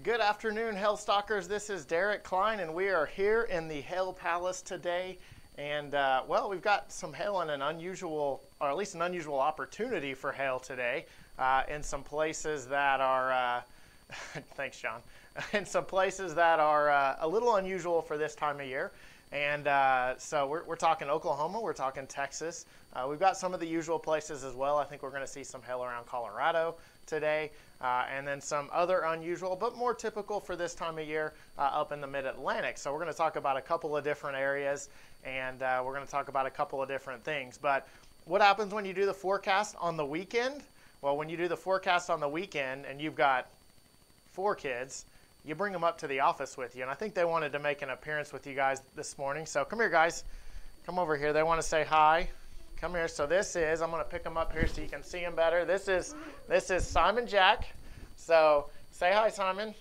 Good afternoon, Hail Stalkers. This is Derek Klein, and we are here in the Hail Palace today. And well, we've got some hail and an unusual, or at least an unusual opportunity for hail today in some places that are, thanks, John, in some places that are a little unusual for this time of year. And so we're talking Oklahoma, we're talking Texas. We've got some of the usual places as well. I think we're going to see some hail around Colorado today, and then some other unusual, but more typical for this time of year up in the mid-Atlantic. So we're going to talk about a couple of different areas, and we're going to talk about a couple of different things. But what happens when you do the forecast on the weekend? Well, when you do the forecast on the weekend and you've got 4 kids, you bring them up to the office with you. And I think they wanted to make an appearance with you guys this morning. So come here, guys. Come over here. They want to say hi. Come here. So this is, I'm going to pick them up here so you can see them better. This is Simon Jack. So say hi, Simon.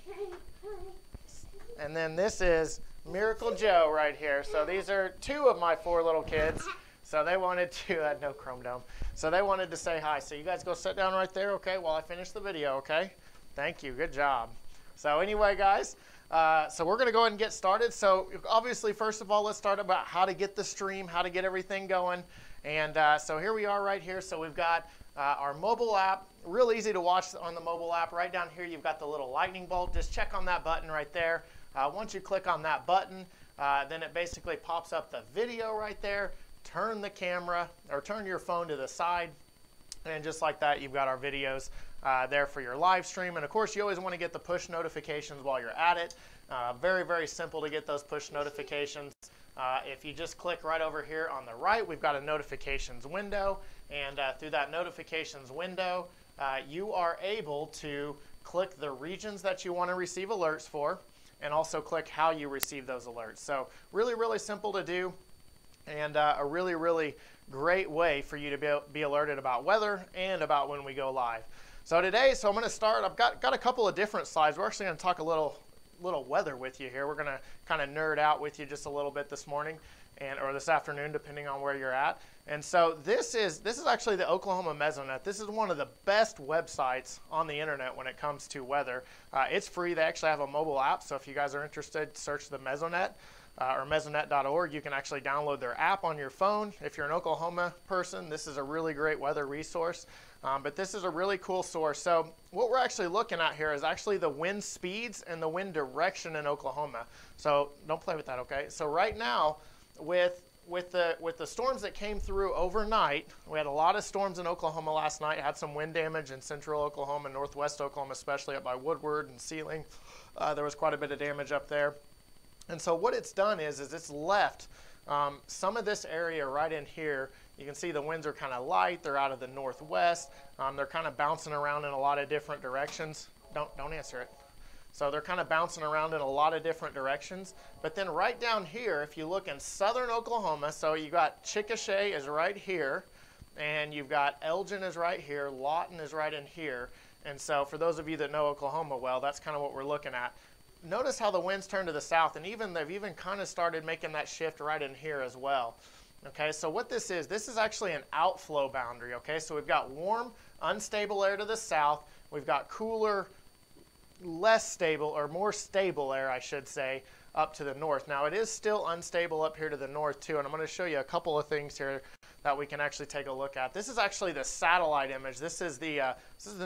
And then this is Miracle Joe right here. So these are 2 of my 4 little kids. So they wanted to, no Chrome Dome. So they wanted to say hi. So you guys go sit down right there, okay, while I finish the video, okay? Thank you. Good job. So anyway, guys, so we're going to go ahead and get started. So obviously, first of all, let's start about how to get the stream, how to get everything going. And so here we are right here. So we've got our mobile app, real easy to watch on the mobile app. Right down here, you've got the little lightning bolt. Just check on that button right there. Once you click on that button, then it basically pops up the video right there. Turn the camera or turn your phone to the side. And just like that, you've got our videos there for your live stream. And of course, you always want to get the push notifications while you're at it. Very, very simple to get those push notifications. If you just click right over here on the right, we've got a notifications window. And through that notifications window, you are able to click the regions that you want to receive alerts for, and also click how you receive those alerts. So really, really simple to do, and a really, really great way for you to be alerted about weather and about when we go live. So today, I'm going to start. I've got a couple of different slides. We're actually going to talk a little weather with you here. We're going to kind of nerd out with you just a little bit this morning or this afternoon, depending on where you're at. And so this is actually the Oklahoma Mesonet. This is one of the best websites on the internet when it comes to weather. It's free. They actually have a mobile app. So if you guys are interested, search the Mesonet. Or mesonet.org. You can actually download their app on your phone. If you're an Oklahoma person, this is a really great weather resource. But this is a really cool source. So what we're actually looking at here is actually the wind speeds and the wind direction in Oklahoma. So don't play with that, okay? So right now, with the storms that came through overnight, we had a lot of storms in Oklahoma last night. Had some wind damage in central Oklahoma, northwest Oklahoma, especially up by Woodward and Sealing. There was quite a bit of damage up there. And so what it's done is it's left some of this area right in here. You can see the winds are kind of light. They're out of the northwest. They're kind of bouncing around in a lot of different directions. Don't answer it. So they're kind of bouncing around in a lot of different directions. But then right down here, if you look in southern Oklahoma, so you got Chickasha is right here, and you've got Elgin is right here, Lawton is right in here. And so for those of you that know Oklahoma well, that's kind of what we're looking at. Notice how the winds turn to the south, and they've even kind of started making that shift right in here as well. Okay, so what this is actually an outflow boundary. Okay, so we've got warm, unstable air to the south. We've got cooler, less stable, or more stable air, I should say, up to the north. Now, it is still unstable up here to the north, too, and I'm going to show you a couple of things here that we can actually take a look at. This is actually the satellite image. This is the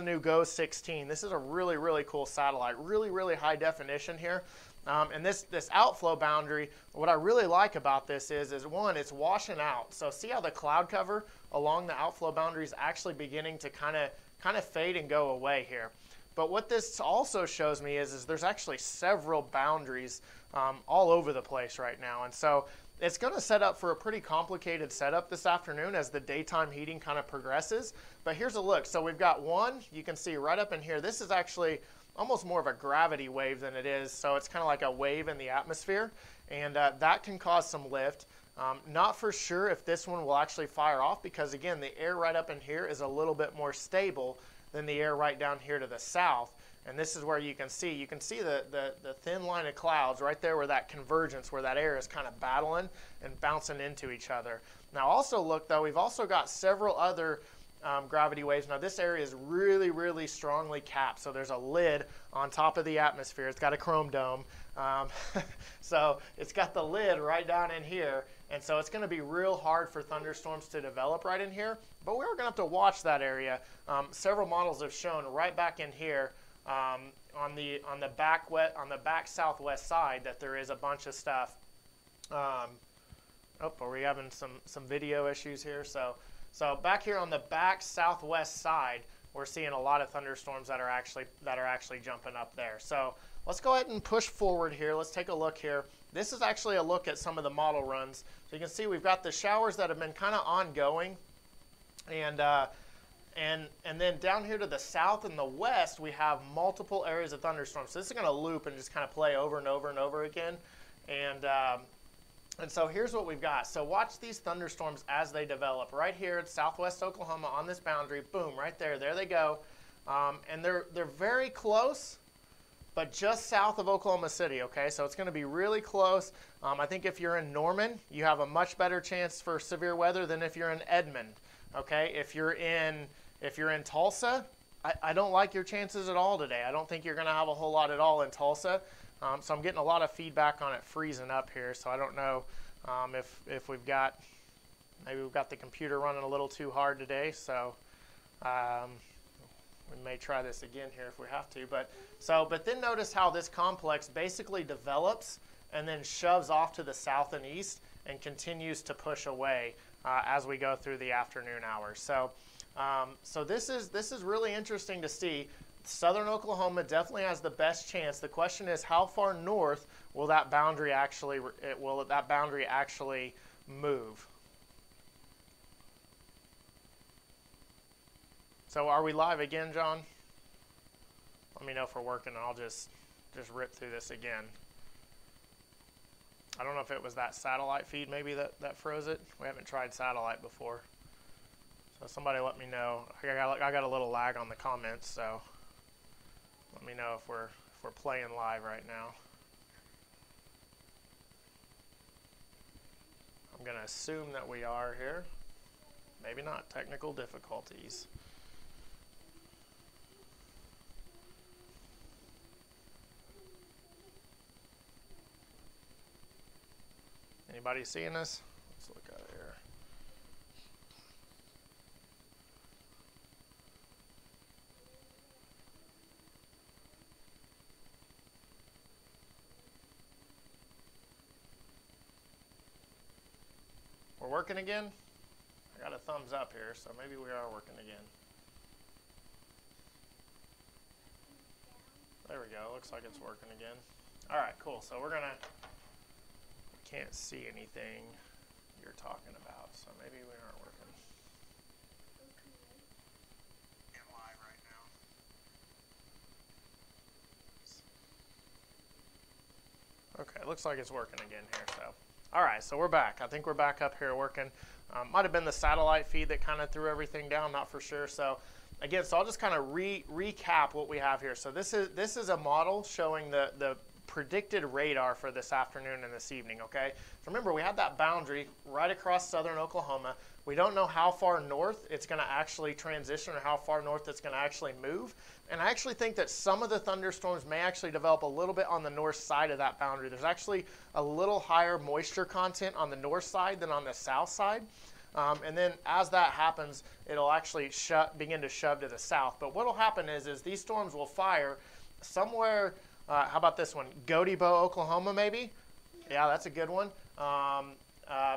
new GO 16. This is a really, really cool satellite. Really, really high definition here. And this outflow boundary, what I really like about this is one, it's washing out. So see how the cloud cover along the outflow boundary is actually beginning to kind of fade and go away here. But what this also shows me is there's actually several boundaries all over the place right now. And so it's going to set up for a pretty complicated setup this afternoon as the daytime heating kind of progresses. But here's a look. So we've got one, you can see right up in here. This is actually almost more of a gravity wave than it is. So it's kind of like a wave in the atmosphere. And that can cause some lift. Not for sure if this one will actually fire off because, again, the air right up in here is a little bit more stable than the air right down here to the south. And this is where you can see the thin line of clouds right there where that convergence, where that air is kind of battling and bouncing into each other. Now also look though, we've also got several other gravity waves. Now this area is really, really strongly capped. So there's a lid on top of the atmosphere. It's got a chrome dome. So it's got the lid right down in here. And so it's going to be real hard for thunderstorms to develop right in here. But we're going to have to watch that area. Several models have shown right back in here on the back southwest side that there is a bunch of stuff. Are we having some video issues here? So back here on the back southwest side, we're seeing a lot of thunderstorms that are actually jumping up there. So let's go ahead and push forward here. Let's take a look here. This is actually a look at some of the model runs. So you can see we've got the showers that have been kind of ongoing, and then down here to the south and the west, we have multiple areas of thunderstorms. So this is going to loop and just kind of play over and over and over again. And so here's what we've got. So watch these thunderstorms as they develop. Right here at southwest Oklahoma on this boundary, boom, right there. There they go. And they're very close, but just south of Oklahoma City, okay? So it's going to be really close. I think if you're in Norman, you have a much better chance for severe weather than if you're in Edmond, okay? If you're in Tulsa, I don't like your chances at all today. I don't think you're going to have a whole lot at all in Tulsa. So I'm getting a lot of feedback on it freezing up here. So I don't know if maybe we've got the computer running a little too hard today. So we may try this again here if we have to. But then notice how this complex basically develops and then shoves off to the south and east and continues to push away as we go through the afternoon hours. So this is really interesting to see. Southern Oklahoma definitely has the best chance. The question is, how far north will that boundary actually move? So are we live again, John? Let me know if we're working, and I'll just rip through this again. I don't know if it was that satellite feed maybe that froze it. We haven't tried satellite before. So somebody let me know. I got a little lag on the comments, so let me know if we're playing live right now. I'm going to assume that we are here. Maybe not. Technical difficulties. Anybody seeing this? Let's look at it here. We're working again? I got a thumbs up here, so maybe we are working again. There we go. Looks like it's working again. All right, cool. So we can't see anything you're talking about, so maybe we aren't working. I'm live right now. Okay, looks like it's working again here. So, all right, so we're back. I think we're back up here working. Might have been the satellite feed that kind of threw everything down, not for sure. So again, so I'll just kind of recap what we have here. So this is a model showing the predicted radar for this afternoon and this evening, okay? So remember, we had that boundary right across southern Oklahoma. We don't know how far north it's going to actually transition or how far north it's going to actually move. And I actually think that some of the thunderstorms may actually develop a little bit on the north side of that boundary. There's actually a little higher moisture content on the north side than on the south side. And then as that happens, it'll actually begin to shove to the south. But what will happen is these storms will fire somewhere. How about this one? Godebo, Oklahoma, maybe? Yeah, that's a good one.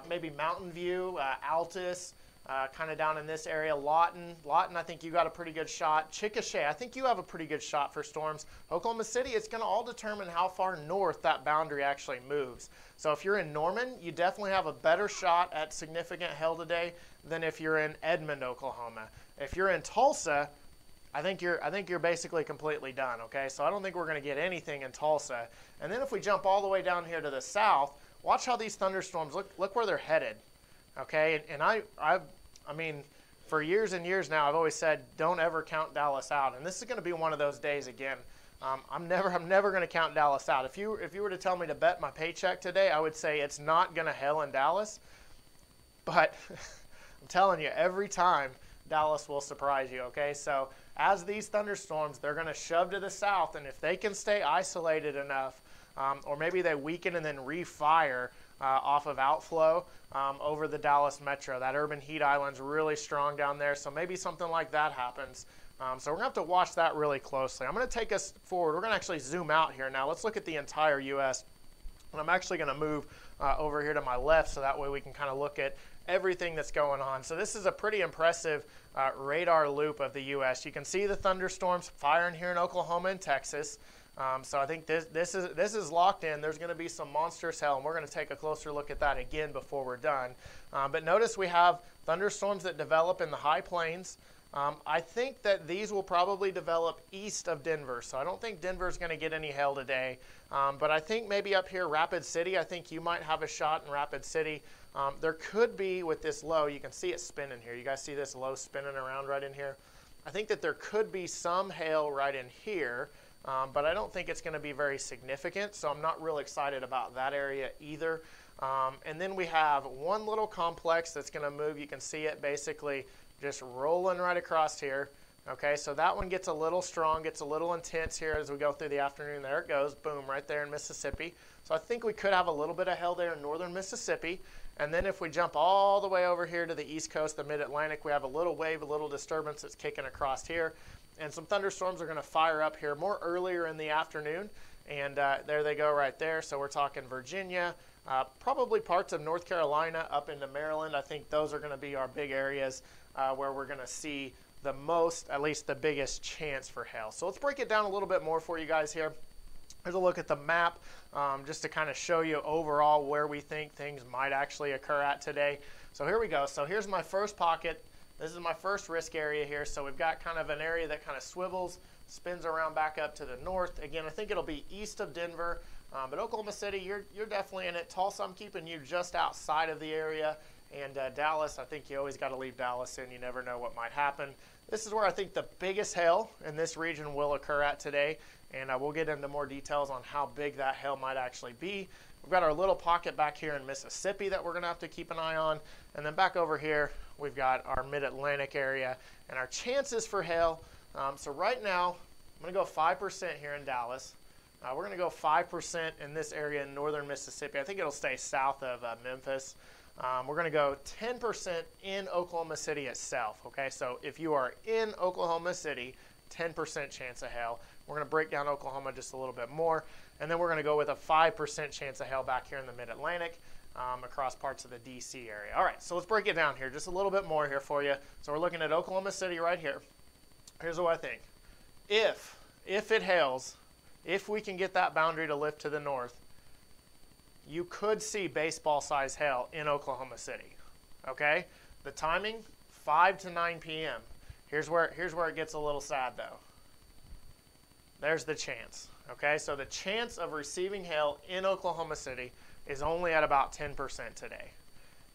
Maybe Mountain View, Altus, kind of down in this area. Lawton, I think you got a pretty good shot. Chickasha, I think you have a pretty good shot for storms. Oklahoma City, it's going to all determine how far north that boundary actually moves. So if you're in Norman, you definitely have a better shot at significant hail today than if you're in Edmond, Oklahoma. If you're in Tulsa, I think you're basically completely done, okay? So I don't think we're going to get anything in Tulsa. And then if we jump all the way down here to the south, watch how these thunderstorms look where they're headed, okay? And I mean, for years and years now, I've always said don't ever count Dallas out. And this is going to be one of those days again. I'm never going to count Dallas out. If you were to tell me to bet my paycheck today, I would say it's not going to hail in Dallas. But I'm telling you, every time Dallas will surprise you, okay? So as these thunderstorms, they're going to shove to the south, and if they can stay isolated enough, or maybe they weaken and then refire off of outflow over the Dallas metro. That urban heat island's really strong down there, so maybe something like that happens. So we're going to have to watch that really closely. I'm going to take us forward. We're going to actually zoom out here now. Let's look at the entire U.S. And I'm actually going to move over here to my left so that way we can kind of look at everything that's going on. So this is a pretty impressive radar loop of the U.S. You can see the thunderstorms firing here in Oklahoma and Texas. So I think this is locked in. There's going to be some monstrous hail, and we're going to take a closer look at that again before we're done. But notice we have thunderstorms that develop in the high plains. I think that these will probably develop east of Denver, so I don't think Denver's going to get any hail today. But I think maybe up here, Rapid City, I think you might have a shot in Rapid City. There could be, with this low, you can see it spinning here. You guys see this low spinning around right in here? I think that there could be some hail right in here, but I don't think it's going to be very significant, so I'm not real excited about that area either. And then we have one little complex that's going to move. You can see it basically just rolling right across here. Okay, so that one gets a little strong, gets a little intense here as we go through the afternoon. There it goes, boom, right there in Mississippi. So I think we could have a little bit of hail there in northern Mississippi. And then if we jump all the way over here to the east coast, the mid-Atlantic, we have a little wave, a little disturbance that's kicking across here. And some thunderstorms are going to fire up here more earlier in the afternoon. And there they go right there. So we're talking Virginia, probably parts of North Carolina up into Maryland. I think those are going to be our big areas where we're going to see the most, at least the biggest chance for hail. So let's break it down a little bit more for you guys here. Here's a look at the map just to kind of show you overall where we think things might actually occur at today. So here we go. So here's my first pocket. This is my first risk area here. So we've got kind of an area that kind of swivels, spins around back up to the north. Again, I think it'll be east of Denver, but Oklahoma City, you're definitely in it. Tulsa, I'm keeping you just outside of the area. And Dallas, I think you always got to leave Dallas in. You never know what might happen. This is where I think the biggest hail in this region will occur at today. And we'll get into more details on how big that hail might actually be. We've got our little pocket back here in Mississippi that we're going to have to keep an eye on. And then back over here, we've got our mid-Atlantic area and our chances for hail. So right now, I'm going to go 5% here in Dallas. We're going to go 5% in this area in northern Mississippi. I think it'll stay south of Memphis. We're going to go 10% in Oklahoma City itself, okay? So if you are in Oklahoma City, 10% chance of hail. We're going to break down Oklahoma just a little bit more, and then we're going to go with a 5% chance of hail back here in the Mid-Atlantic across parts of the D.C. area. All right, so let's break it down here just a little bit more here for you. So we're looking at Oklahoma City right here. Here's what I think. If it hails, if we can get that boundary to lift to the north, you could see baseball-sized hail in Oklahoma City, okay? The timing, 5 to 9 p.m. Here's where it gets a little sad, though. There's the chance, okay? So the chance of receiving hail in Oklahoma City is only at about 10% today.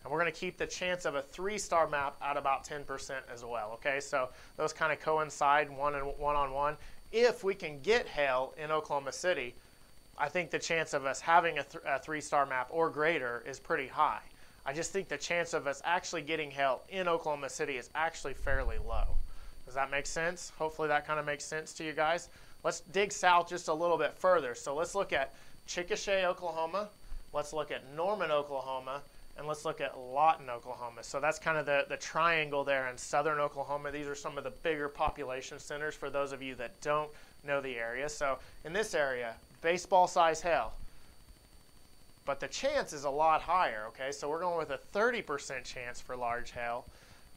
And we're going to keep the chance of a 3-star map at about 10% as well, okay? So those kind of coincide one-on-one. If we can get hail in Oklahoma City, I think the chance of us having a 3-star map or greater is pretty high. I just think the chance of us actually getting hail in Oklahoma City is actually fairly low. Does that make sense? Hopefully that kind of makes sense to you guys. Let's dig south just a little bit further. So let's look at Chickasha, Oklahoma. Let's look at Norman, Oklahoma. And let's look at Lawton, Oklahoma. So that's kind of the triangle there in southern Oklahoma. These are some of the bigger population centers for those of you that don't know the area. So in this area, baseball-sized hail. But the chance is a lot higher, okay? So we're going with a 30% chance for large hail.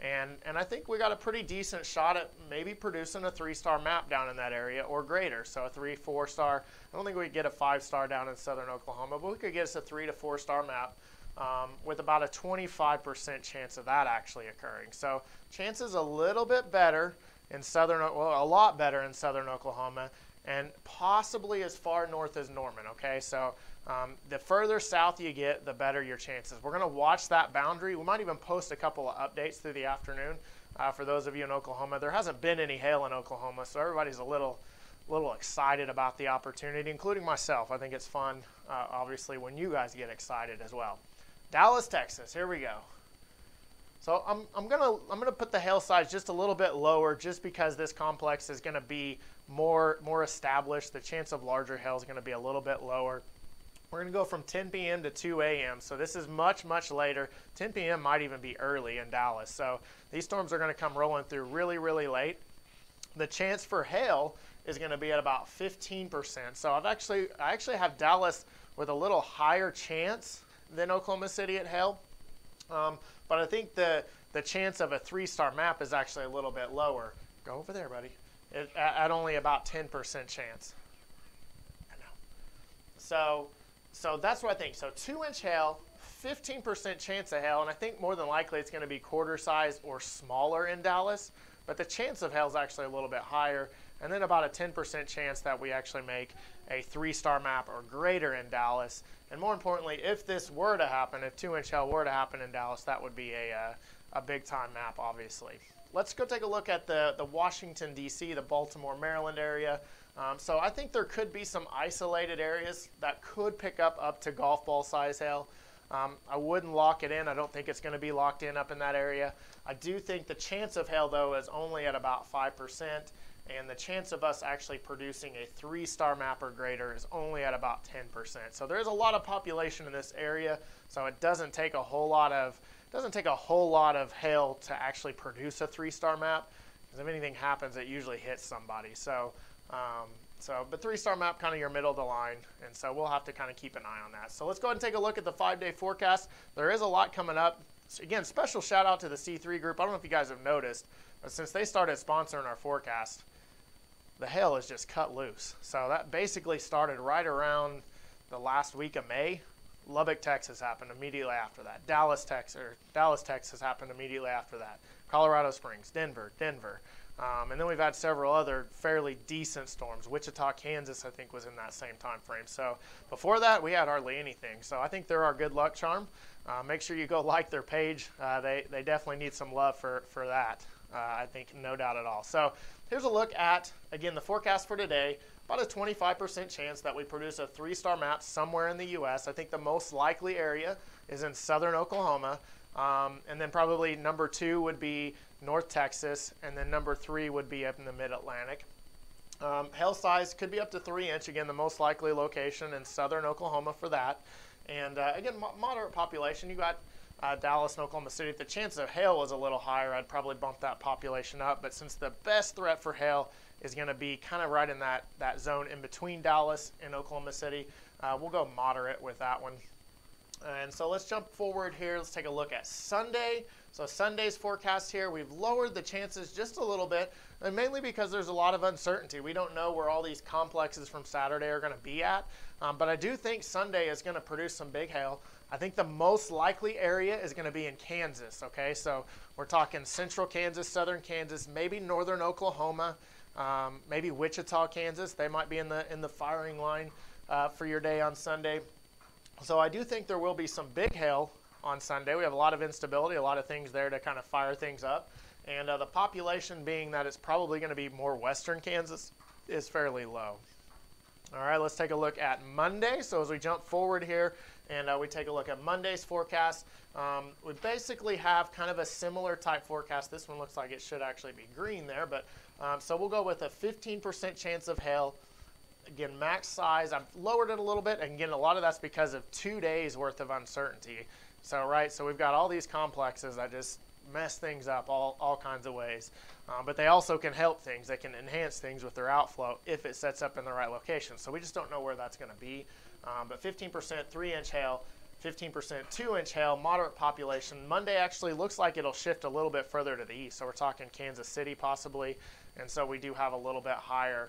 And I think we got a pretty decent shot at maybe producing a 3-star map down in that area or greater. So a 3, 4-star. I don't think we could get a 5-star down in southern Oklahoma, but we could get us a 3 to 4-star map with about a 25% chance of that actually occurring. So chances a little bit better in southern, well, a lot better in southern Oklahoma, and possibly as far north as Norman, okay? So the further south you get, the better your chances. We're going to watch that boundary. We might even post a couple of updates through the afternoon for those of you in Oklahoma. There hasn't been any hail in Oklahoma, so everybody's a little excited about the opportunity, including myself. I think it's fun, obviously, when you guys get excited as well. Dallas, Texas, here we go. So I'm gonna put the hail size just a little bit lower, just because this complex is gonna be more established. The chance of larger hail is gonna be a little bit lower. We're gonna go from 10 p.m. to 2 a.m. So this is much later. 10 p.m. might even be early in Dallas. So these storms are gonna come rolling through really late. The chance for hail is gonna be at about 15%. So I actually have Dallas with a little higher chance than Oklahoma City at hail. But I think the chance of a 3-star map is actually a little bit lower. Go over there, buddy. At only about 10% chance. I know. So that's what I think. So 2-inch hail, 15% chance of hail, and I think more than likely it's going to be quarter size or smaller in Dallas. But the chance of hail is actually a little bit higher, and then about a 10% chance that we actually make a 3-star map or greater in Dallas. And more importantly, if this were to happen, if 2-inch hail were to happen in Dallas, that would be a big time map, obviously. Let's go take a look at the Washington, D.C., the Baltimore, Maryland area. So I think there could be some isolated areas that could pick up to golf ball size hail. I wouldn't lock it in. I don't think it's going to be locked in up in that area. I do think the chance of hail, though, is only at about 5%, and the chance of us actually producing a 3-star map or greater is only at about 10%. So there's a lot of population in this area, so it doesn't take a whole lot of hail to actually produce a 3-star map, because if anything happens, it usually hits somebody. But 3-star map, kind of your middle of the line, and so we'll have to kind of keep an eye on that. So let's go ahead and take a look at the 5-day forecast. There is a lot coming up. So again, special shout out to the C3 group. I don't know if you guys have noticed, but since they started sponsoring our forecast, the hail is just cut loose. So that basically started right around the last week of May. Lubbock, Texas happened immediately after that. Dallas, Texas happened immediately after that. Colorado Springs, Denver. And then we've had several other fairly decent storms. Wichita, Kansas, I think, was in that same time frame. So before that, we had hardly anything. So I think they're our good luck charm. Make sure you go like their page. They definitely need some love for that. I think, no doubt at all. So here's a look at, again, the forecast for today. About a 25% chance that we produce a 3-star map somewhere in the U.S. I think the most likely area is in southern Oklahoma. And then probably number 2 would be North Texas, and then number 3 would be up in the mid-Atlantic. Hail size could be up to 3-inch, again, the most likely location in southern Oklahoma for that. And again, moderate population. You got Dallas and Oklahoma City. If the chance of hail was a little higher, I'd probably bump that population up. But since the best threat for hail is going to be kind of right in that zone in between Dallas and Oklahoma City, we'll go moderate with that one. And so let's jump forward here. Let's take a look at Sunday. So Sunday's forecast here, we've lowered the chances just a little bit, and mainly because there's a lot of uncertainty. We don't know where all these complexes from Saturday are going to be at, but I do think Sunday is going to produce some big hail. I think the most likely area is going to be in Kansas, okay? So we're talking central Kansas, southern Kansas, maybe northern Oklahoma, maybe Wichita, Kansas. They might be in the firing line for your day on Sunday. So I do think there will be some big hail on Sunday. We have a lot of instability, a lot of things there to kind of fire things up. And the population, being that it's probably going to be more western Kansas, is fairly low. All right, let's take a look at Monday. So as we jump forward here and we take a look at Monday's forecast, we basically have kind of a similar type forecast. This one looks like it should actually be green there, but so we'll go with a 15% chance of hail. Again, max size, I've lowered it a little bit, and again, a lot of that's because of 2 days worth of uncertainty. So, right, so we've got all these complexes that just mess things up all kinds of ways. But they also can help things. They can enhance things with their outflow if it sets up in the right location. So we just don't know where that's going to be. But 15% 3-inch hail, 15% 2-inch hail, moderate population. Monday actually looks like it'll shift a little bit further to the east. So we're talking Kansas City possibly. And so we do have a little bit higher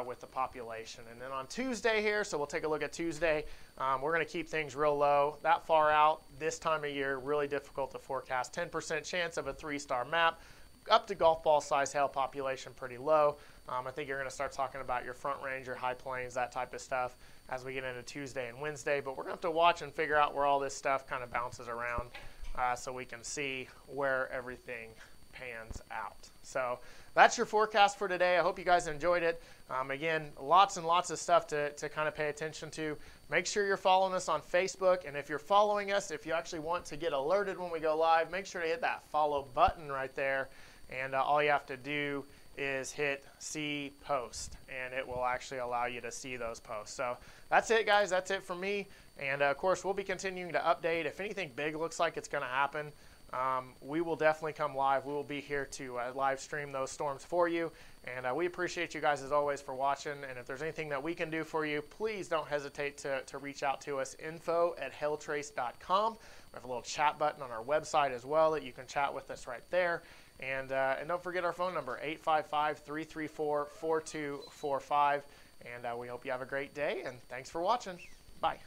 with the population. And then on Tuesday here, so we'll take a look at Tuesday, we're going to keep things real low. That far out, this time of year, really difficult to forecast. 10% chance of a 3-star map, up to golf ball size hail, population pretty low. I think you're going to start talking about your front range, your high plains, that type of stuff as we get into Tuesday and Wednesday. But we're going to have to watch and figure out where all this stuff kind of bounces around so we can see where everything pans out. So that's your forecast for today. I hope you guys enjoyed it. Again, lots and lots of stuff to kind of pay attention to. Make sure you're following us on Facebook. And if you're following us, if you actually want to get alerted when we go live, make sure to hit that follow button right there. And all you have to do is hit see post, and it will actually allow you to see those posts. So that's it, guys. That's it from me. And of course, we'll be continuing to update. If anything big looks like it's going to happen, we will definitely come live. We will be here to live stream those storms for you. And we appreciate you guys as always for watching. And if there's anything that we can do for you, please don't hesitate to reach out to us, info@hailtrace.com. We have a little chat button on our website as well that you can chat with us right there. And don't forget our phone number, 855-334-4245. And we hope you have a great day, and thanks for watching. Bye.